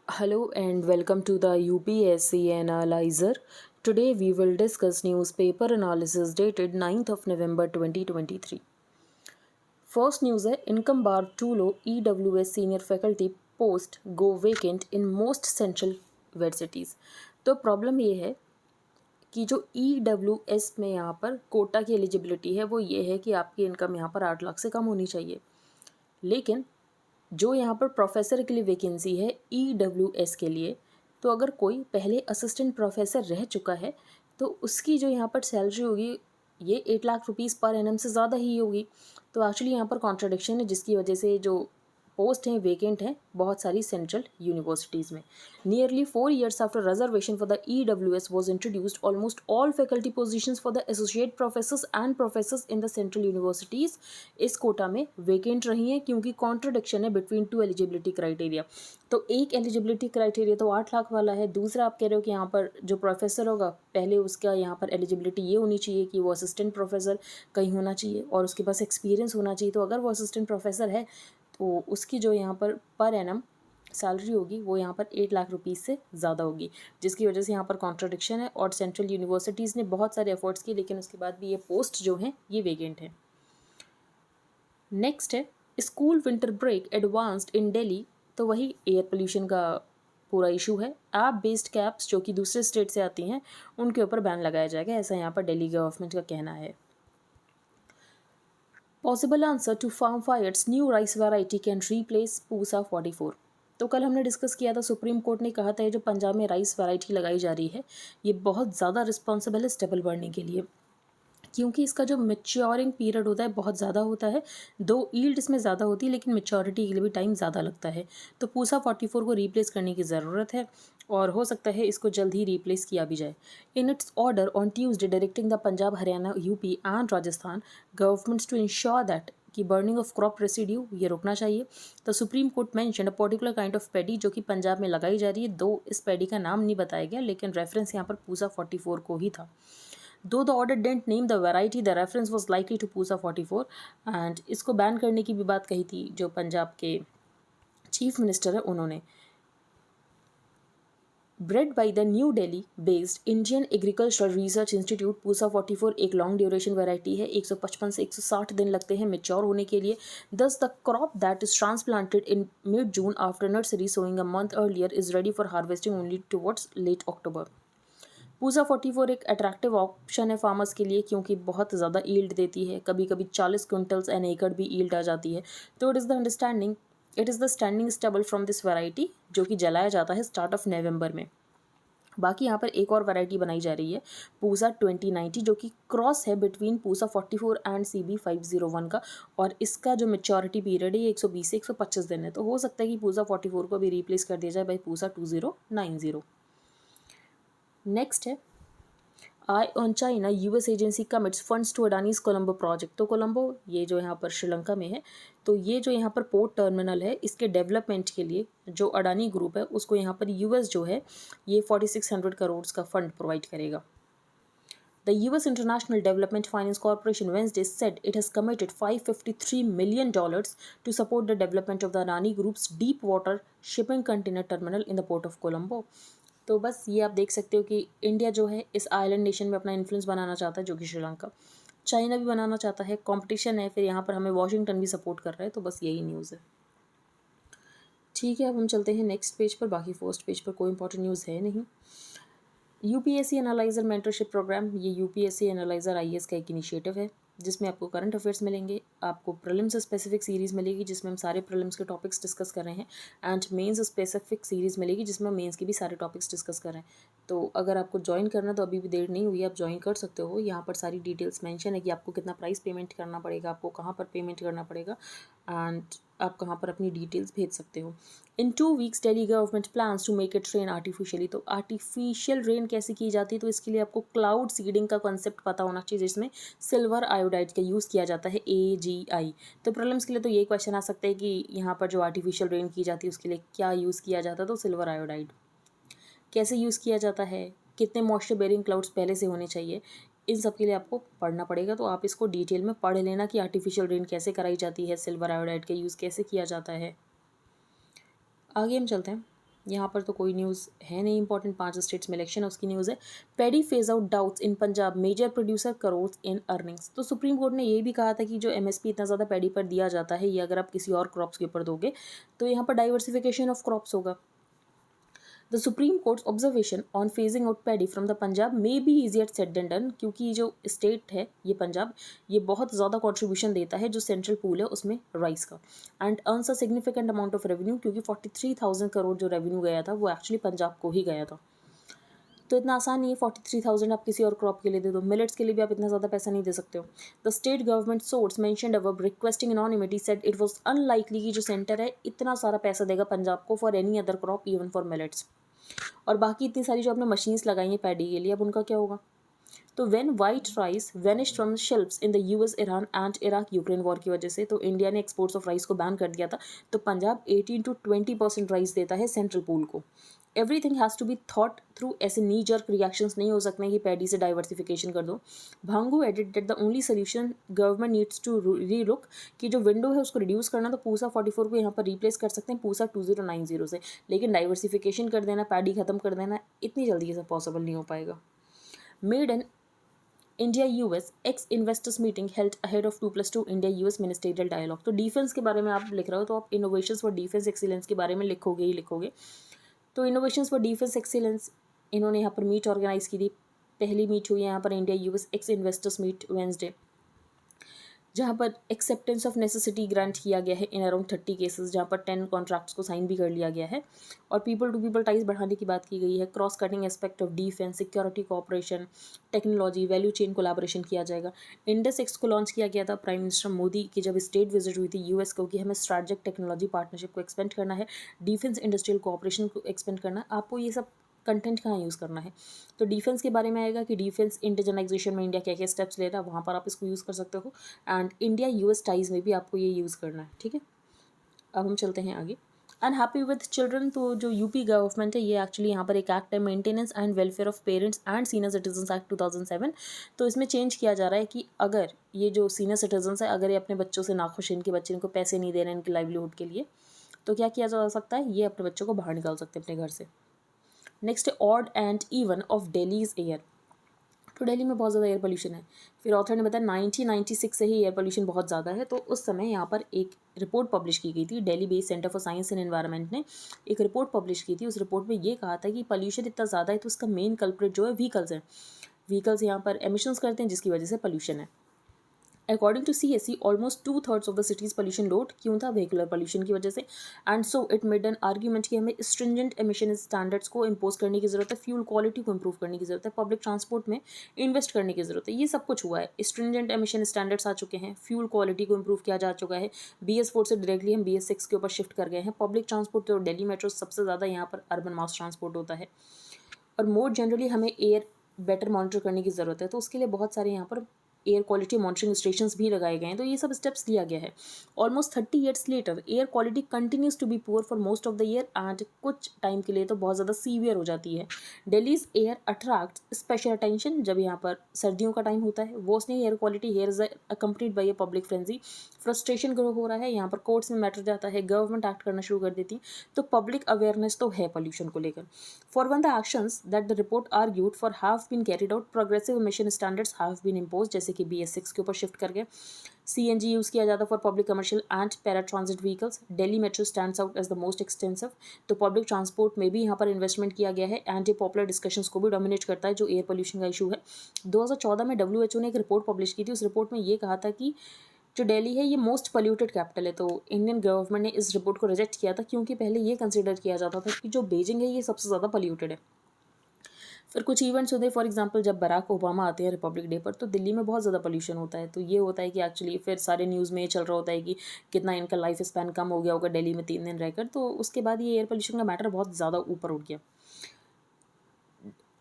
Hello and welcome to the UPSC Analyzer. Today we will discuss newspaper analysis dated 9th of November 2023. First news है income bar too low EWS senior faculty post go vacant in most central universities. तो problem ये है कि जो EWS में यहाँ पर कोटा की एलिजिबिलिटी है वो ये है कि आपकी इनकम यहाँ पर 8 लाख से कम होनी चाहिए, लेकिन जो यहाँ पर प्रोफेसर के लिए वैकेंसी है EWS के लिए, तो अगर कोई पहले असिस्टेंट प्रोफेसर रह चुका है तो उसकी जो यहाँ पर सैलरी होगी ये 8 लाख रुपीज़ पर एनम से ज़्यादा ही होगी। तो एक्चुअली यहाँ पर कॉन्ट्रडिक्शन है, जिसकी वजह से जो पोस्ट हैं वेकेंट हैं बहुत सारी सेंट्रल यूनिवर्सिटीज़ में। Nearly 4 years after reservation for the EWS was introduced, almost all faculty positions for the associate professors and professors in the central universities इस कोटा में वेकेंट रही हैं, क्योंकि कॉन्ट्रडिक्शन है बिटवीन टू एलिजिबिलिटी क्राइटेरिया। तो एक eligibility criteria तो 8 लाख वाला है, दूसरा आप कह रहे हो कि यहाँ पर जो प्रोफेसर होगा पहले उसका यहाँ पर एलिजिबिलिटी ये होनी चाहिए कि वो असिस्टेंट प्रोफेसर कहीं होना चाहिए और उसके पास एक्सपीरियंस होना चाहिए। तो अगर वो असिस्टेंट प्रोफेसर है तो उसकी जो यहाँ पर एनम सैलरी होगी वो यहाँ पर 8 लाख रुपीज़ से ज़्यादा होगी, जिसकी वजह से यहाँ पर कॉन्ट्रडिक्शन है। और सेंट्रल यूनिवर्सिटीज़ ने बहुत सारे एफर्ट्स किए, लेकिन उसके बाद भी ये पोस्ट जो हैं ये वेकेंट है। नेक्स्ट है school winter break advanced in Delhi. तो वही एयर पोल्यूशन का पूरा इशू है। ऐप बेस्ड कैब्स जो कि दूसरे स्टेट से आती हैं उनके ऊपर बैन लगाया जाएगा, ऐसा यहाँ पर दिल्ली गवर्नमेंट का कहना है। Possible answer to farm fires new rice variety can replace Pusa 44। तो कल हमने डिस्कस किया था, सुप्रीम कोर्ट ने कहा था ये जो पंजाब में राइस वैरायटी लगाई जा रही है ये बहुत ज़्यादा रिस्पॉन्सिबल है स्टेबल बढ़ने के लिए, क्योंकि इसका जो मेच्योरिंग पीरियड होता है बहुत ज़्यादा होता है। दो ईल्ड इसमें ज़्यादा होती है लेकिन मेच्योरिटी के लिए भी टाइम ज़्यादा लगता है। तो पूसा 44 को रिप्लेस करने की ज़रूरत है और हो सकता है इसको जल्द ही रिप्लेस किया भी जाए। In its order on Tuesday directing the Punjab, Haryana, UP and Rajasthan governments to ensure that कि बर्निंग ऑफ क्रॉप रेसिड्यू ये रोकना चाहिए। तो supreme court mention a particular kind of paddy जो कि पंजाब में लगाई जा रही है। दो इस पैडी का नाम नहीं बताया गया, लेकिन रेफरेंस यहाँ पर पूसा 44 को ही था। Though the order didn't name the variety, the reference was likely to Pusa 44। And इसको बैन करने की भी बात कही थी जो पंजाब के चीफ मिनिस्टर है उन्होंने। Bread by the new Delhi based Indian agricultural research institute, Pusa 44 एक लॉन्ग ड्यूरेशन वैरायटी है। 155 से 160 दिन लगते हैं मेच्योर होने के लिए। Thus the crop that is transplanted in mid June after nursery sowing a month earlier is ready for harvesting only towards late October. Pusa 44 एक अट्रैक्टिव ऑप्शन है फार्मर्स के लिए, क्योंकि बहुत ज़्यादा ईल्ड देती है, कभी कभी 40 क्विंटल्स एन एकड़ भी ईल्ड आ जाती है। तो it is the standing stable from this variety जो कि जलाया जाता है स्टार्ट ऑफ नवंबर में। बाकी यहाँ पर एक और वैरायटी बनाई जा रही है पूसा 2090 जो कि क्रॉस है बिटवीन पूसा 44 एंड CB 501 का, और इसका जो मेच्योरिटी पीरियड है ये 120 से 125 दिन है। तो हो सकता है कि पूसा 44 को भी रिप्लेस कर दिया जाए बाई पूसा 2090। नेक्स्ट है eye on China, US agency commits funds to Adani's Colombo project. तो कोलंबो ये जो यहाँ पर श्रीलंका में है, तो ये जो यहाँ पर पोर्ट टर्मिनल है इसके डेवलपमेंट के लिए जो अडानी ग्रुप है उसको यहाँ पर US जो है ये 4600 करोड़ का फंड प्रोवाइड करेगा। The US International Development Finance Corporation Wednesday said it has committed $553 million to support the development of the Adani Group's deep water shipping container terminal in the port of Colombo. तो बस ये आप देख सकते हो कि India जो है इस आइलैंड नेशन में अपना इन्फ्लुएंस बनाना चाहता है, जो कि श्रीलंका, चाइना भी बनाना चाहता है। कंपटीशन है, फिर यहाँ पर हमें वॉशिंगटन भी सपोर्ट कर रहा है। तो बस यही न्यूज़ है। ठीक है, अब हम चलते हैं नेक्स्ट पेज पर। बाकी फर्स्ट पेज पर कोई इंपॉर्टेंट न्यूज़ है नहीं। UPSC एनालाइजर मेंटरशिप प्रोग्राम, ये UPSC एनालाइजर IAS का एक इनिशिएटिव है जिसमें आपको करंट अफेयर्स मिलेंगे, आपको प्रीलिम्स स्पेसिफिक सीरीज़ मिलेगी जिसमें हम सारे प्रीलिम्स के टॉपिक्स डिस्कस कर रहे हैं, एंड मेंस स्पेसिफिक सीरीज़ मिलेगी जिसमें मेंस के भी सारे टॉपिक्स डिस्कस कर रहे हैं। तो अगर आपको ज्वाइन करना तो अभी भी देर नहीं हुई, आप ज्वाइन कर सकते हो। यहाँ पर सारी डिटेल्स मेंशन है कि आपको कितना प्राइस पेमेंट करना पड़ेगा, आपको कहाँ पर पेमेंट करना पड़ेगा, एंड आप कहाँ पर अपनी डिटेल्स भेज सकते हो। In 2 weeks Delhi government plans to make it rain artificially. तो आर्टिफिशियल रेन कैसे की जाती है, तो इसके लिए आपको क्लाउड सीडिंग का कॉन्सेप्ट पता होना चाहिए जिसमें सिल्वर आयोडाइड का यूज़ किया जाता है, AgI। तो प्रॉब्लम्स के लिए तो ये क्वेश्चन आ सकता है कि यहाँ पर जो आर्टिफिशियल रेन की जाती है उसके लिए क्या यूज़ किया जाता है, तो सिल्वर आयोडाइड। कैसे यूज़ किया जाता है, कितने मॉइस्चर बेरिंग क्लाउड्स पहले से होने चाहिए, इन सब के लिए आपको पढ़ना पड़ेगा। तो आप इसको डिटेल में पढ़ लेना कि आर्टिफिशियल रेन कैसे कराई जाती है, सिल्वर आयोडाइड का यूज़ कैसे किया जाता है। आगे हम चलते हैं। यहाँ पर तो कोई न्यूज़ है नहीं इंपॉर्टेंट, 5 स्टेट्स में इलेक्शन है उसकी न्यूज़ है। Paddy phase out doubts in Punjab, major producer crores in earnings. तो सुप्रीम कोर्ट ने ये भी कहा था कि जो एमएसपी इतना ज़्यादा पैडी पर दिया जाता है, ये अगर आप किसी और क्रॉप्स के ऊपर दोगे तो यहाँ पर डाइवर्सिफिकेशन ऑफ क्रॉप्स होगा। The supreme court's observation on phasing out paddy from the Punjab may be easier said than done, क्योंकि जो स्टेट है ये पंजाब, ये बहुत ज़्यादा कॉन्ट्रीब्यूशन देता है जो सेंट्रल पूल है उसमें राइस का, and earns a significant amount of revenue, क्योंकि 43,000 करोड़ जो रेवेन्यू गया था वो एक्चुअली पंजाब को ही गया था। तो इतना आसान नहीं है 43,000 आप किसी और क्रॉप के लिए दे दो, मिलेट्स के लिए भी आप इतना ज़्यादा पैसा नहीं दे सकते हो। The state government source mentioned above requesting anonymity said it was unlikely कि जो सेंटर है इतना सारा पैसा देगा पंजाब को for any other crop even for millets. और बाकी इतनी सारी जो आपने मशीन्स लगाई हैं पैडी के लिए, अब उनका क्या होगा। तो when white rice vanished from shelves in the US, Iran and Iraq Ukraine war की वजह से, तो इंडिया ने एक्सपोर्ट्स ऑफ राइस को बैन कर दिया था। तो पंजाब 18 to 20% राइस देता है सेंट्रल पूल को। Everything has to be thought through, ऐसे नी जर्क रिएक्शंस नहीं हो सकते हैं कि पैडी से डाइवर्सिफिकेशन कर दो। Bhangu added that the only solution government needs to relook, कि जो विंडो है उसको रिड्यूस करना, तो पूसा 44 को यहाँ पर रिप्लेस कर सकते हैं पूसा 2090 से, लेकिन डाइवर्सिफिकेशन कर देना, पैडी खत्म कर देना, इतनी जल्दी ये सब पॉसिबल नहीं हो पाएगा। Made an India US ex investors meeting held ahead of 2+2 India US ministerial dialogue. तो डिफेंस के बारे में आप लिख रहे हो तो आप इनोवेशंस फॉर डिफेंस एक्सीलेंस के बारे में लिखोगे ही लिखोगे। तो इनोवेशंस फॉर डिफेंस एक्सीलेंस इन्होंने यहाँ पर मीट ऑर्गेनाइज की थी। पहली मीट हुई यहाँ पर India US ex investors meet Wednesday, जहाँ पर एक्सेप्टेंस ऑफ नेसेसिटी ग्रांट किया गया है इन अराउंड 30 केसेस, जहाँ पर 10 कॉन्ट्रैक्ट्स को साइन भी कर लिया गया है। और पीपल टू पीपल टाइज बढ़ाने की बात की गई है। Cross cutting aspect of defence, security cooperation, technology, value chain collaboration किया जाएगा। इंडस एक्स को लॉन्च किया गया था प्राइम मिनिस्टर मोदी की जब स्टेट विजिट हुई थी यूएस को, कि हमें स्ट्रैटेजिक टेक्नोलॉजी पार्टनरशिप को एक्सपेंड करना है, डिफेंस इंडस्ट्रियल कोऑपरेशन को एक्सपेंड करना है। आपको ये सब कंटेंट कहाँ यूज़ करना है, तो डिफेंस के बारे में आएगा कि डिफेंस इंडिजनाइजेशन में इंडिया क्या क्या स्टेप्स ले रहा है, वहाँ पर आप इसको यूज़ कर सकते हो। एंड इंडिया यूएस टाइज में भी आपको ये यूज़ करना है, ठीक है। अब हम चलते हैं आगे। अनहैप्पी विद चिल्ड्रन, तो जो यूपी गवर्नमेंट है ये एक्चुअली यहाँ पर एक एक्ट है, maintenance and welfare of parents and senior citizens act 2007। तो इसमें चेंज किया जा रहा है कि अगर ये जो सीनियर सिटीजन्स है, अगर ये अपने बच्चों से नाखुश, इनके बच्चे इनको पैसे नहीं दे रहे हैं इनकी लाइवलीहुड के लिए, तो क्या किया जा सकता है, ये अपने बच्चों को बाहर निकाल सकते हैं अपने घर से। Next odd and even of Delhi's air. तो दिल्ली में बहुत ज़्यादा एयर पोल्यूशन है। फिर ऑथर ने बताया 1996 से ही एयर पोल्यूशन बहुत ज़्यादा है। तो उस समय यहाँ पर एक रिपोर्ट पब्लिश की गई थी, Delhi based centre for science and environment ने एक रिपोर्ट पब्लिश की थी। उस रिपोर्ट में ये कहा था कि पोल्यूशन इतना ज़्यादा है तो उसका मेन कल्प्रिट जो है व्हीकल्स हैं। व्हीकल्स यहाँ पर एमिशंस करते हैं जिसकी वजह से पोल्यूशन है। According to CSE almost 2/3 of the cities pollution load क्यों था, व्हीकुलर पोल्यूशन की वजह से। And so it made an argument कि हमें स्ट्रिंजेंट एमिशन स्टैंडर्ड्स को इम्पोज करने की जरूरत है, फ्यूल क्वालिटी को इंप्रूव करने की जरूरत है, पब्लिक ट्रांसपोर्ट में इन्वेस्ट करने की जरूरत है। ये सब कुछ हुआ है, स्ट्रिंजेंट एमिशन स्टैंडर्ड्स आ चुके हैं, फ्यूल क्वालिटी को इंप्रूव किया जा चुका है। BS4 से डायरेक्टली हम BS6 के ऊपर शिफ्ट कर गए हैं। पब्लिक ट्रांसपोर्ट तो दिल्ली मेट्रो सबसे ज़्यादा यहाँ पर अर्बन मास ट्रांसपोर्ट होता है। और मोर जनरली हमें एयर बेटर मॉनिटर करने की ज़रूरत है, तो उसके लिए बहुत सारे यहाँ पर एयर क्वालिटी मॉनिटरिंग स्टेशंस भी लगाए गए हैं। तो ये सब स्टेप्स लिया गया है। Almost 30 years later air quality continues to be poor for most of the year and कुछ टाइम के लिए तो बहुत ज़्यादा सीवियर हो जाती है। Delhi's air attract special attention जब यहाँ पर सर्दियों का टाइम होता है। Worsening air quality here is accompanied by a public frenzy, frustration grow हो रहा है, यहाँ पर कोर्ट्स में मैटर जाता है, गवर्नमेंट एक्ट करना शुरू कर देती। तो पब्लिक अवेयरनेस तो है पोल्यूशन को लेकर। For one the actions that the report argued for have been carried out, progressive emission standards have been impose, जैसे कि BS6 के ऊपर शिफ्ट कर गए। CNG यूज़ किया जाता for public commercial and para transit vehicles. Delhi metro stands out as the most extensive. तो public transport में भी यहाँ पर इन्वेस्टमेंट किया गया है एंड ये पॉपुलर डिस्कशंस को भी डोमिनेट करता है जो एयर पोल्यूशन का इशू है। 2014 में WHO ने एक रिपोर्ट पब्लिश की थी। उस रिपोर्ट में ये कहा था कि जो दिल्ली है ये मोस्ट पोल्यूटेड कैपिटल है। तो इंडियन गवर्नमेंट ने इस रिपोर्ट को रिजेक्ट किया था क्योंकि पहले ये कंसिडर किया जाता था कि जो बीजिंग है ये सबसे ज़्यादा पोल्यूटेड है। फिर कुछ इवेंट्स होते हैं, फॉर एग्जांपल जब बराक ओबामा आते हैं रिपब्लिक डे पर, तो दिल्ली में बहुत ज़्यादा पोल्यूशन होता है। तो ये होता है कि एक्चुअली फिर सारे न्यूज़ में ये चल रहा होता है कि कितना इनका लाइफ स्पैन कम हो गया होगा दिल्ली में 3 दिन रहकर। तो उसके बाद ये एयर पोल्यूशन का मैटर बहुत ज़्यादा ऊपर उठ गया।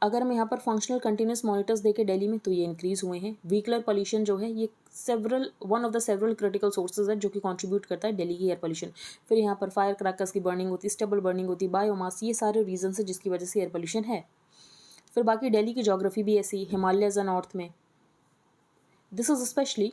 अगर हम यहाँ पर फंक्शनल कंटिन्यूस मॉनिटर्स देखें दिल्ली में तो ये इंक्रीज़ हुए हैं। व्हीकुलर पोल्यूशन जो है ये one of the several critical sources है जो कि कंट्रीब्यूट करता है दिल्ली की एयर पोल्यूशन। फिर यहाँ पर फायर क्रैकर्स की बर्निंग होती है, स्टबल बर्निंग होती है, बायोमास, ये सारे रीजन है जिसकी वजह से एयर पोल्यूशन है। फिर बाकी दिल्ली की जोग्राफी भी ऐसी, हिमालयज़ नॉर्थ में। This is specially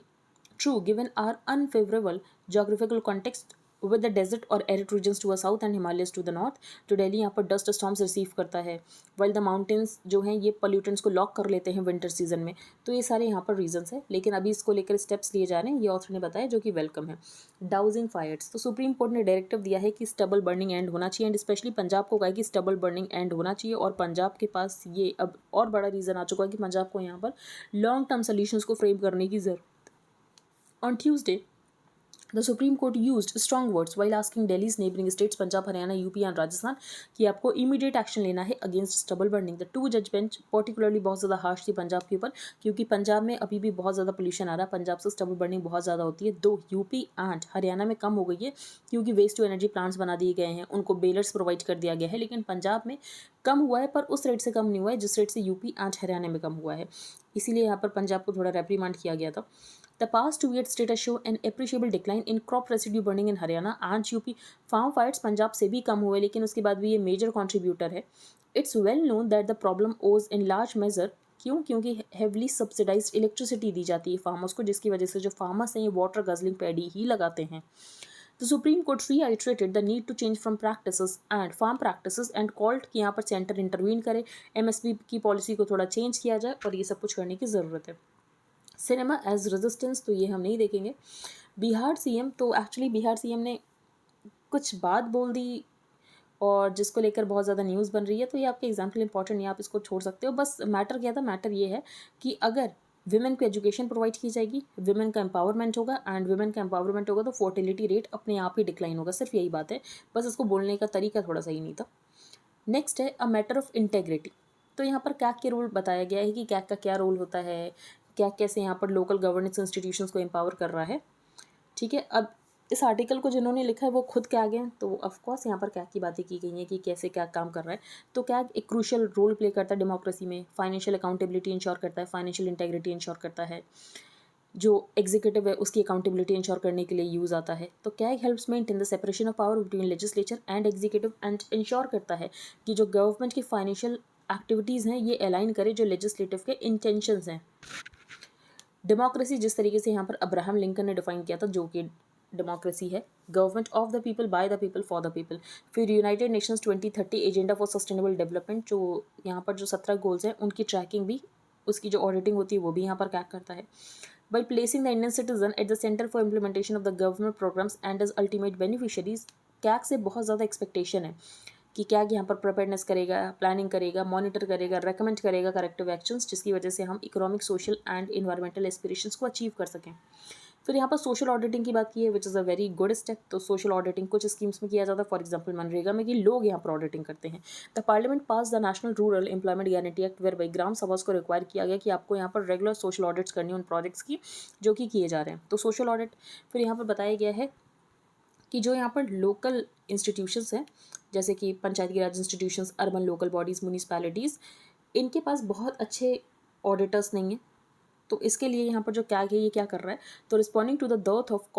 true given our unfavourable geographical context with the desert और arid regions to the south and Himalayas to the north. जो दिल्ली यहाँ पर डस्ट स्टॉर्म्स रिसीव करता है, वाइल द माउंटेन्स जो हैं ये पोल्यूटेंट्स को लॉक कर लेते हैं विंटर सीजन में। तो ये सारे यहाँ पर रीजंस हैं, लेकिन अभी इसको लेकर स्टेप्स लिए जा रहे हैं, ये ऑथर ने बताया, जो कि वेलकम है। डाउजिंग फायर्स, तो सुप्रीम कोर्ट ने डायरेक्टिव दिया है कि स्टबल बर्निंग एंड होना चाहिए, एंड स्पेशली पंजाब को कहा है कि स्टबल बर्निंग एंड होना चाहिए। और पंजाब के पास ये अब और बड़ा रीज़न आ चुका है कि पंजाब को यहाँ पर लॉन्ग टर्म सोल्यूशंस को फ्रेम करने की जरूरत। On Tuesday The Supreme Court used strong words while asking Delhi's neighboring states Punjab, Haryana, UP and Rajasthan कि आपको immediate action लेना है against stubble burning। The two judge bench particularly बहुत ज़्यादा harsh थी पंजाब के ऊपर, क्योंकि पंजाब में अभी भी बहुत ज़्यादा पोल्यूशन आ रहा है, पंजाब से stubble burning बहुत ज़्यादा होती है। दो यूपी एंड हरियाणा में कम हो गई है क्योंकि वेस्ट टू एनर्जी प्लांट्स बना दिए गए हैं, उनको बेलर्स प्रोवाइड कर दिया गया है, लेकिन पंजाब में कम हुआ है, पर उस रेट से कम नहीं हुआ है जिस रेट से यूपी एंड हरियाणा में कम हुआ है। इसीलिए यहाँ पर पंजाब को थोड़ा रेप्रीमांड किया गया था। The past 2 years data show an appreciable decline in crop residue burning in Haryana and UP। Farm fires Punjab से भी कम हुए, लेकिन उसके बाद भी ये मेजर कंट्रीब्यूटर है। It's well known that the problem owes in large measure, क्योंकि हेवली सब्सिडाइज्ड इलेक्ट्रिसिटी दी जाती है फार्मर्स को, जिसकी वजह से जो फार्मर्स हैं ये वाटर गजलिंग पैडी ही लगाते हैं। The Supreme Court reiterated the need to change from practices and farm practices and called कि यहाँ पर सेंटर इंटरवीन करे, एमएसपी की पॉलिसी को थोड़ा चेंज किया जाए और ये सब कुछ करने की ज़रूरत है। सिनेमा एज रेजिस्टेंस, तो ये हम नहीं देखेंगे। बिहार सीएम, तो एक्चुअली बिहार सीएम ने कुछ बात बोल दी और जिसको लेकर बहुत ज़्यादा न्यूज़ बन रही है, तो ये आपके एग्जाम्पल इंपॉर्टेंट नहीं, आप इसको छोड़ सकते हो। बस मैटर क्या था, मैटर ये है कि अगर विमेन को एजुकेशन प्रोवाइड की जाएगी, विमेन का एम्पावरमेंट होगा, एंड विमेन का एम्पावरमेंट होगा तो फर्टिलिटी रेट अपने आप ही डिक्लाइन होगा। सिर्फ यही बात है, बस इसको बोलने का तरीका थोड़ा सही नहीं था। नेक्स्ट है अ मैटर ऑफ इंटेग्रिटी। तो यहाँ पर कैग के रोल बताया गया है कि कैग का क्या रोल होता है, कैग कैसे यहाँ पर लोकल गवर्नेंस इंस्टीट्यूशंस को एम्पावर कर रहा है। ठीक है, अब इस आर्टिकल को जिन्होंने लिखा है वो खुद कैग हैं, तो ऑफकोर्स यहाँ पर कैग की बातें की गई हैं कि कैसे कैग काम कर रहा है। तो कैग एक क्रूशियल रोल प्ले करता है डेमोक्रेसी में, फाइनेंशियल अकाउंटेबिलिटी इंश्योर करता है, फाइनेंशियल इंटेग्रिटी इंश्योर करता है, जो एग्जीक्यूटिव है उसकी अकाउंटेबिलिटी इंश्योर करने के लिए यूज़ आता है। तो CAG helps maintain the separation of power between legislature and executive and ensure करता है कि जो गवर्नमेंट की फाइनेंशियल एक्टिविटीज़ हैं ये अलाइन करे जो लेजिस्लेटिव के इंटेंशंस हैं। डेमोक्रेसी जिस तरीके से यहाँ पर अब्राहम लिंकन ने डिफाइन किया था, जो कि डेमोक्रेसी है government of the people by the people for the people. फिर United Nations 2030 agenda for sustainable development, जो यहाँ पर जो 17 गोल्स हैं उनकी ट्रैकिंग भी, उसकी जो ऑडिटिंग होती है वो भी यहाँ पर कैग करता है। By placing the Indian citizen at the center for implementation of the government programs and as ultimate beneficiaries, CAG से बहुत ज़्यादा एक्सपेक्टेशन है कि कैग यहाँ पर प्रिपेयरनेस करेगा, प्लानिंग करेगा, मॉनिटर करेगा, रेकमेंड करेगा करेक्टिव एक्शंस, जिसकी वजह से हम economic, social and environmental aspirations को अचीव कर सकें। फिर यहाँ पर सोशल ऑडिटिंग की बात की है, which is a very good step. तो सोशल ऑडिटिंग कुछ स्कीम्स में किया जाता है, फॉर एग्जांपल मनरेगा में, कि लोग यहाँ पर ऑडिटिंग करते हैं। The parliament pass the national rural employment guarantee act, whereby ग्राम सभाओं को रिक्वायर किया गया कि आपको यहाँ पर रेगुलर सोशल ऑडिट्स करनी उन प्रोजेक्ट्स की जो कि किए जा रहे हैं। तो सोशल ऑडिट, फिर यहाँ पर बताया गया है कि जो यहाँ पर लोकल इंस्टीट्यूशंस हैं, जैसे कि Panchayati Raj institutions, urban local bodies, municipalities, इनके पास बहुत अच्छे ऑडिटर्स नहीं हैं। तो इसके लिए यहाँ पर जो कैग है ये क्या कर रहा है, तो responding to the death of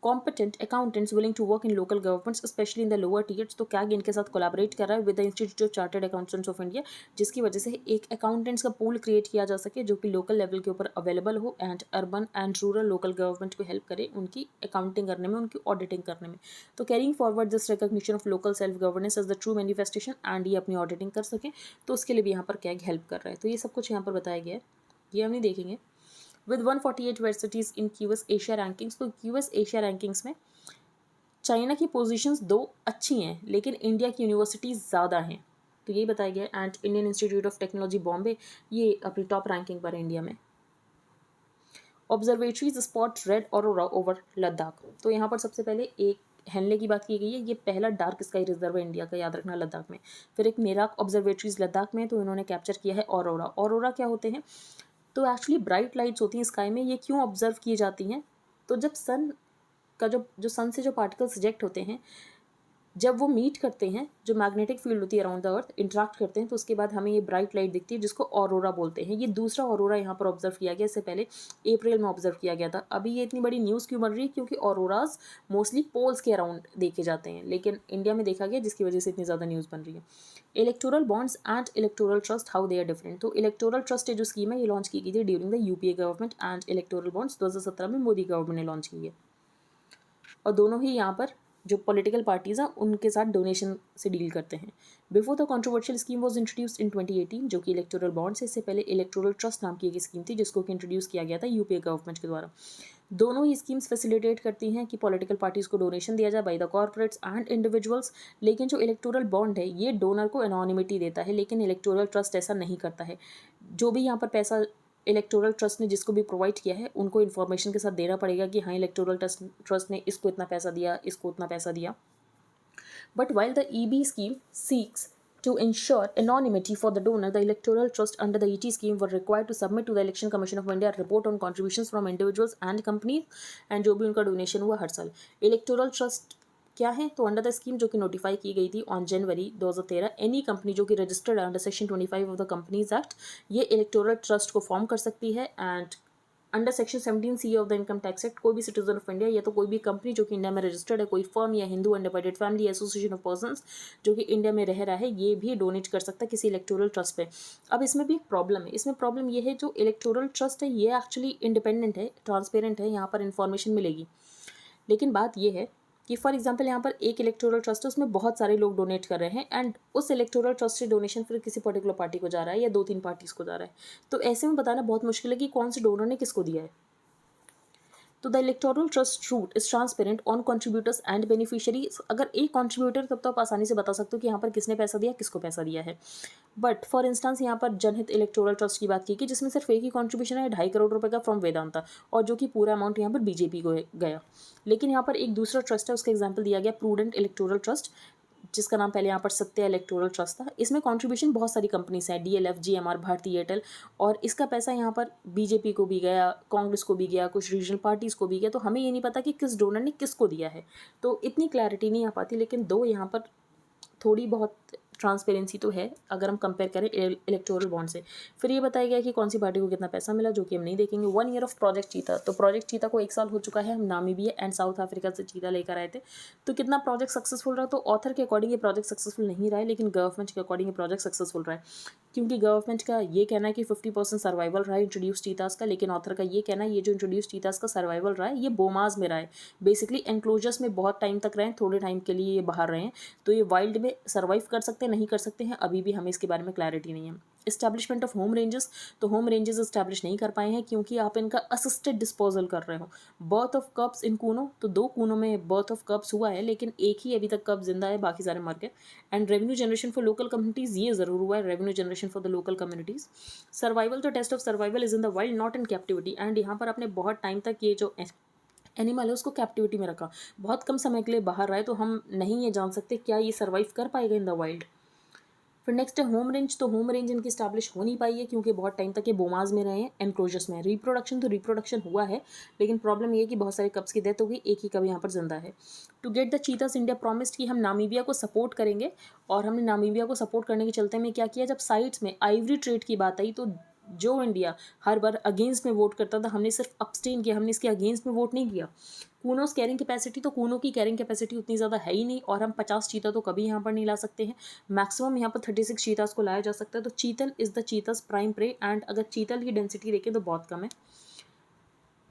competent accountants willing to work in local governments, especially in the lower tiers, तो कैग इनके साथ कोलैबोरेट कर रहा है with the institute of chartered accountants of India, जिसकी वजह से एक अकाउंटेंट्स का पूल क्रिएट किया जा सके जो कि लोकल लेवल के ऊपर अवेलेबल हो and urban and rural local government को हेल्प करे उनकी अकाउंटिंग करने में, उनकी ऑडिटिंग करने में। तो carrying forward this recognition of local self governance as the true manifestation, and ये अपनी ऑडिटिंग कर सकें, तो उसके लिए भी यहाँ पर कैग हेल्प कर रहा है। तो ये सब कुछ यहाँ पर बताया गया है, ये हम नहीं देखेंगे। With 148 universities in QS Asia rankings, तो क्यूएस एशिया रैंकिंग्स में चाइना की पोजीशंस 2 अच्छी हैं, लेकिन इंडिया की यूनिवर्सिटीज़ ज़्यादा हैं, तो यही बताया गया। And Indian institute of technology Bombay ये अपनी टॉप रैंकिंग पर है इंडिया में। Observatories spot red aurora over Ladakh, तो यहाँ पर सबसे पहले एक हेनले की बात की गई है, ये पहला डार्क स्काई रिजर्व है इंडिया का, याद रखना, लद्दाख में। फिर एक मेराक ऑब्जर्वेटरीज लद्दाख में, तो इन्होंने कैप्चर किया है ऑरोरा। ऑरोरा क्या होते हैं, तो एक्चुअली ब्राइट लाइट्स होती हैं स्काई में, ये क्यों ऑब्जर्व की जाती हैं, तो जब सन का जो सन से जो पार्टिकल्स रिजेक्ट होते हैं, जब वो मीट करते हैं, जो मैग्नेटिक फील्ड होती है अराउंड द अर्थ, इंटरेक्ट करते हैं, तो उसके बाद हमें ये ब्राइट लाइट दिखती है जिसको ऑरोरा बोलते हैं। ये दूसरा ऑरोरा यहाँ पर ऑब्जर्व किया गया, इससे पहले अप्रैल में ऑब्जर्व किया गया था। अभी ये इतनी बड़ी न्यूज़ क्यों बन रही है, क्योंकि ऑरोराज मोस्टली पोल्स के अराउंड देखे जाते हैं, लेकिन इंडिया में देखा गया, जिसकी वजह से इतनी ज़्यादा न्यूज़ बन रही है। Electoral bonds and electoral trust, how they are different, तो इलेक्टोरल ट्रस्ट जो स्कीम है ये लॉन्च की गई थी during the UPA government, and electoral bonds 2017 में मोदी गवर्नमेंट ने लॉन्च की है। और दोनों ही यहाँ पर जो पॉलिटिकल पार्टीज़ हैं उनके साथ डोनेशन से डील करते हैं। Before the controversial scheme was introduced in 2018, जो कि इलेक्टोरल बॉन्ड से, इससे पहले इलेक्टोरल ट्रस्ट नाम की एक स्कीम थी जिसको कि इंट्रोड्यूस किया गया था यूपीए गवर्नमेंट के द्वारा। दोनों ही स्कीम्स फैसिलिटेट करती हैं कि पॉलिटिकल पार्टीज़ को डोनेशन दिया जाए by the corporates and individuals, लेकिन जो इलेक्टोरल बॉन्ड है ये डोनर को एनोनिमिटी देता है, लेकिन इलेक्टोरल ट्रस्ट ऐसा नहीं करता है। जो भी यहाँ पर पैसा इलेक्टोरल ट्रस्ट ने जिसको भी प्रोवाइड किया है उनको इन्फॉर्मेशन के साथ देना पड़ेगा कि हाँ इलेक्टोरल ट्रस्ट ने इसको इतना पैसा दिया, इसको उतना पैसा दिया। But while the EB scheme seeks to ensure anonymity for the donor, the electoral trust under the ET scheme were required to submit to the Election Commission of India a report on contributions from individuals and companies and जो भी उनका donation हुआ हर साल। Electoral trust क्या है? तो under the scheme जो कि नोटिफाई की गई थी ऑन जनवरी 2013, एनी कंपनी जो कि registered under section 25 of the companies act ये इलेक्टोरल ट्रस्ट को फॉर्म कर सकती है। And under section 17C of the income tax act कोई भी सिटीजन ऑफ इंडिया या तो कोई भी कंपनी जो कि इंडिया में रजिस्टर्ड है, कोई फर्म या Hindu undivided family association of persons जो कि इंडिया में रह रहा है, ये भी डोनेट कर सकता है किसी इलेक्टोरल ट्रस्ट पे। अब इसमें भी एक प्रॉब्लम है। इसमें प्रॉब्लम ये है जो इलेक्टोरल ट्रस्ट है ये एक्चुअली इंडिपेंडेंट है, ट्रांसपेरेंट है, यहाँ पर इन्फॉर्मेशन मिलेगी। लेकिन बात ये है कि फॉर एग्जांपल यहाँ पर एक इलेक्टोरल ट्रस्ट है उसमें बहुत सारे लोग डोनेट कर रहे हैं एंड उस इलेक्टोरल ट्रस्ट से डोनेशन फिर किसी पर्टिकुलर पार्टी को जा रहा है या 2-3 पार्टीज़ को जा रहा है। तो ऐसे में बताना बहुत मुश्किल है कि कौन से डोनर ने किसको दिया है। तो the electoral trust route is transparent on contributors and beneficiaries. अगर एक कंट्रीब्यूटर तब तो आप आसानी से बता सकते हो कि यहाँ पर किसने पैसा दिया, किसको पैसा दिया है। बट फॉर इंस्टांस यहाँ पर जनहित इलेक्टोरल ट्रस्ट की बात की कि जिसमें सिर्फ एक ही कंट्रीब्यूशन है 2.5 करोड़ रुपए का फ्रॉम वेदांता, और जो कि पूरा अमाउंट यहाँ पर बीजेपी को गया। लेकिन यहाँ पर एक दूसरा ट्रस्ट है, उसका एग्जाम्पल दिया गया प्रूडेंट इलेक्टोरल ट्रस्ट, जिसका नाम पहले यहाँ पर सत्या इलेक्टोरल ट्रस्ट था। इसमें कंट्रीब्यूशन बहुत सारी कंपनीज हैं, डीएलएफ, जीएमआर, भारती एयरटेल, और इसका पैसा यहाँ पर बीजेपी को भी गया, कांग्रेस को भी गया, कुछ रीजनल पार्टीज़ को भी गया। तो हमें ये नहीं पता कि किस डोनर ने किसको दिया है, तो इतनी क्लैरिटी नहीं आ पाती। लेकिन दो यहाँ पर थोड़ी बहुत ट्रांसपेरेंसी तो है अगर हम कंपेयर करें इलेक्टोरल बॉन्ड से। फिर ये बताया गया कि कौन सी पार्टी को कितना पैसा मिला, जो कि हम नहीं देखेंगे। 1 ईयर ऑफ प्रोजेक्ट चीता, तो प्रोजेक्ट चीता को 1 साल हो चुका है। हम नामीबिया एंड साउथ अफ्रीका से चीता लेकर आए थे। तो कितना प्रोजेक्ट सक्सेसफुल रहा? तो ऑथर के अकॉर्डिंग ये प्रोजेक्ट सक्सेसफुल नहीं रहा है, लेकिन गवर्नमेंट के अकॉर्डिंग ये प्रोजेक्ट सक्सेसफुल रहा है, क्योंकि गवर्नमेंट का ये कहना है कि 50% सर्वाइवल रहा है इंट्रोड्यूस चीतास का, लेकिन ऑथर का ये कहना है ये जो इंट्रोड्यूस चीतास का सर्वाइवल रहा है ये बोमाज में रहा है। बेसिकली एनक्लोजर्स में बहुत टाइम तक रहे, थोड़े टाइम के लिए ये बाहर रहे हैं। तो ये वाइल्ड में सर्वाइव कर सकते हैं, नहीं कर सकते हैं, अभी भी हमें इसके बारे में क्लैरिटी नहीं है। इस्टेब्लिशमेंट ऑफ होम रेंजेस, तो होम रेंजेस इस्टेब्लिश नहीं कर पाए हैं क्योंकि आप इनका असिस्टेड डिस्पोजल कर रहे हो। बर्थ ऑफ कब्स इन कूनो, तो 2 कूनों में बर्थ ऑफ कब्स हुआ है, लेकिन एक ही अभी तक कब जिंदा है, बाकी सारे मर गए। And revenue generation for local communities, ये ज़रूर हुआ है, revenue generation for the local communities. Survival, तो test of survival is in the wild not in captivity. And यहाँ पर आपने बहुत टाइम तक ये जो एनिमल है उसको कैप्टिविटी में रखा, बहुत कम समय के लिए बाहर रहा है, तो हम नहीं ये जान सकते क्या ये सर्वाइव कर पाएगा इन द वाइल्ड। फिर नेक्स्ट है होम रेंज, तो होम रेंज इनकी स्टैब्लिश हो नहीं पाई है क्योंकि बहुत टाइम तक ये बोमाज में रहे हैं, एनक्लोजर्स में। रिप्रोडक्शन, तो रिप्रोडक्शन हुआ है, लेकिन प्रॉब्लम ये है कि बहुत सारे कब्स की डेथ हो गई, एक ही कब यहाँ पर जिंदा है। To get the cheetahs India promised कि हम नामीबिया को सपोर्ट करेंगे, और हमने नामीबिया को सपोर्ट करने के चलते में क्या किया, जब साइट्स में आइवरी ट्रेड की बात आई तो जो इंडिया हर बार अगेंस्ट में वोट करता था हमने सिर्फ अब्सटेन किया, हमने इसके अगेंस्ट में वोट नहीं किया। कूनोस कैरिंग कैपेसिटी, तो कूनों की कैरिंग कैपेसिटी उतनी ज़्यादा है ही नहीं, और हम 50 चीता तो कभी यहाँ पर नहीं ला सकते हैं। मैक्सिमम यहाँ पर 36 चीतास को लाया जा सकता है। तो chital is the cheetah's prime prey, and अगर चीतल की डेंसिटी देखें तो बहुत कम है।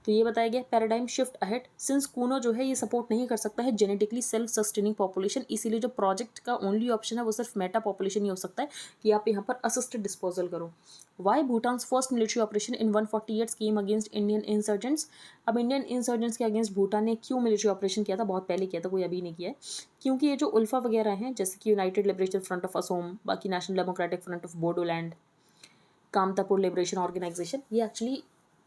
तो ये बताया गया paradigm shift ahead, since Kuno जो है ये सपोर्ट नहीं कर सकता है जेनेटिकली सेल्फ सस्टेनिंग पॉपुलेशन, इसीलिए जो प्रोजेक्ट का ओनली ऑप्शन है वो सिर्फ मेटा पॉपुलेशन ही हो सकता है कि आप यहाँ पर असिस्टेड डिस्पोजल करो। Why Bhutan's first military operation in 148 scheme against Indian insurgents. अब इंडियन इंसर्जेंट्स के अगेंस्ट भूटान ने क्यों मिलिट्री ऑपरेशन किया था? बहुत पहले किया था, कोई अभी नहीं किया है। क्योंकि ये जो उल्फा वगैरह हैं, जैसे कि United Liberation Front of Asom, बाकी National Democratic Front of Bodoland, Kamatapur Liberation Organisation, ये एक्चुअली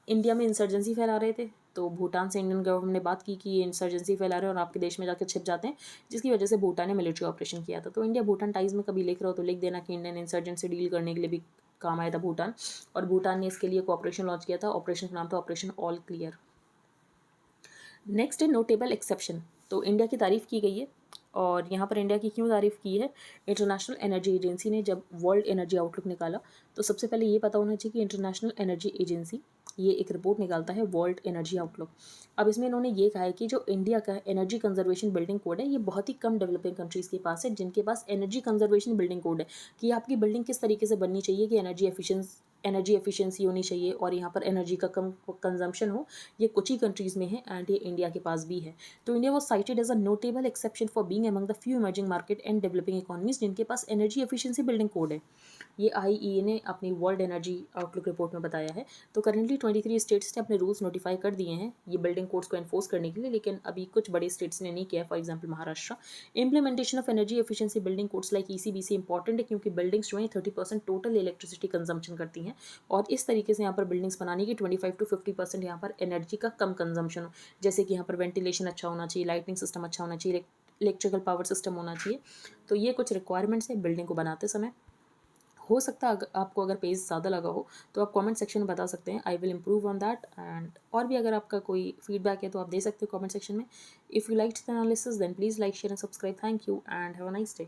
इंडिया में इंसर्जेंसी फैला रहे थे। तो भूटान से इंडियन गवर्नमेंट ने बात की कि ये इंसर्जेंसी फैला रहे हैं और आपके देश में जाकर छिप जाते हैं, जिसकी वजह से भूटान ने मिलिट्री ऑपरेशन किया था। तो इंडिया भूटान टाइज में कभी लिख रहा हो तो लिख देना कि इंडियन इंसर्जेंट से डील करने के लिए भी काम आया था भूटान, और भूटान ने इसके लिए एक ऑपरेशन लॉन्च किया था। ऑपरेशन का नाम था ऑपरेशन ऑल क्लियर। नेक्स्ट है नोटेबल एक्सेप्शन, तो इंडिया की तारीफ़ की गई है, और यहाँ पर इंडिया की क्यों तारीफ़ की है? इंटरनेशनल एनर्जी एजेंसी ने जब वर्ल्ड एनर्जी आउटलुक निकाला तो सबसे पहले ये पता होना चाहिए कि इंटरनेशनल एनर्जी एजेंसी ये एक रिपोर्ट निकालता है वर्ल्ड एनर्जी आउटलुक। अब इसमें इन्होंने ये कहा है कि जो इंडिया का एनर्जी कंजर्वेशन बिल्डिंग कोड है ये बहुत ही कम डेवलपिंग कंट्रीज़ के पास है जिनके पास एनर्जी कंजर्वेशन बिल्डिंग कोड है, कि आपकी बिल्डिंग किस तरीके से बननी चाहिए कि एनर्जी एफिशिएंसी होनी चाहिए और यहाँ पर एनर्जी का कम कंजम्पशन हो, ये कुछ ही कंट्रीज़ में है एंड ये इंडिया के पास भी है। तो India was cited as a notable exception for being among the few emerging market and developing economies जिनके पास एनर्जी एफिशिएंसी बिल्डिंग कोड है। ये IEA ने अपनी वर्ल्ड एनर्जी आउटलुक रिपोर्ट में बताया है। तो करेंटली 23 स्टेट्स ने अपने रूल्स नोटिफाई कर दिए हैं ये बिल्डिंग कोड्स को एनफोर्स करने के लिए, लेकिन अभी कुछ बड़े स्टेट्स ने नहीं किया। For example Maharashtra. Implementation of energy efficiency building codes like ECBC important है क्योंकि बिल्डिंग्स जो है 30% टोटल इलेक्ट्रिसिटी कंजम्पशन करती हैं और इस तरीके से यहाँ पर बिल्डिंग्स बनाने की 25 to 50% यहाँ पर एनर्जी का कम कंजम्पशन हो, जैसे कि यहाँ पर वेंटिलेशन अच्छा होना चाहिए, लाइटिंग सिस्टम अच्छा होना चाहिए, इलेक्ट्रिकल पावर सिस्टम होना चाहिए। तो ये कुछ रिक्वायरमेंट्स है बिल्डिंग को बनाते समय। हो सकता है आपको अगर पेज ज़्यादा लगा हो तो आप कमेंट सेक्शन में बता सकते हैं, I will improve on that. And और भी अगर आपका कोई फीडबैक है तो आप दे सकते हो कमेंट सेक्शन में। If you like the analysis then please like share and subscribe. Thank you and have a nice day.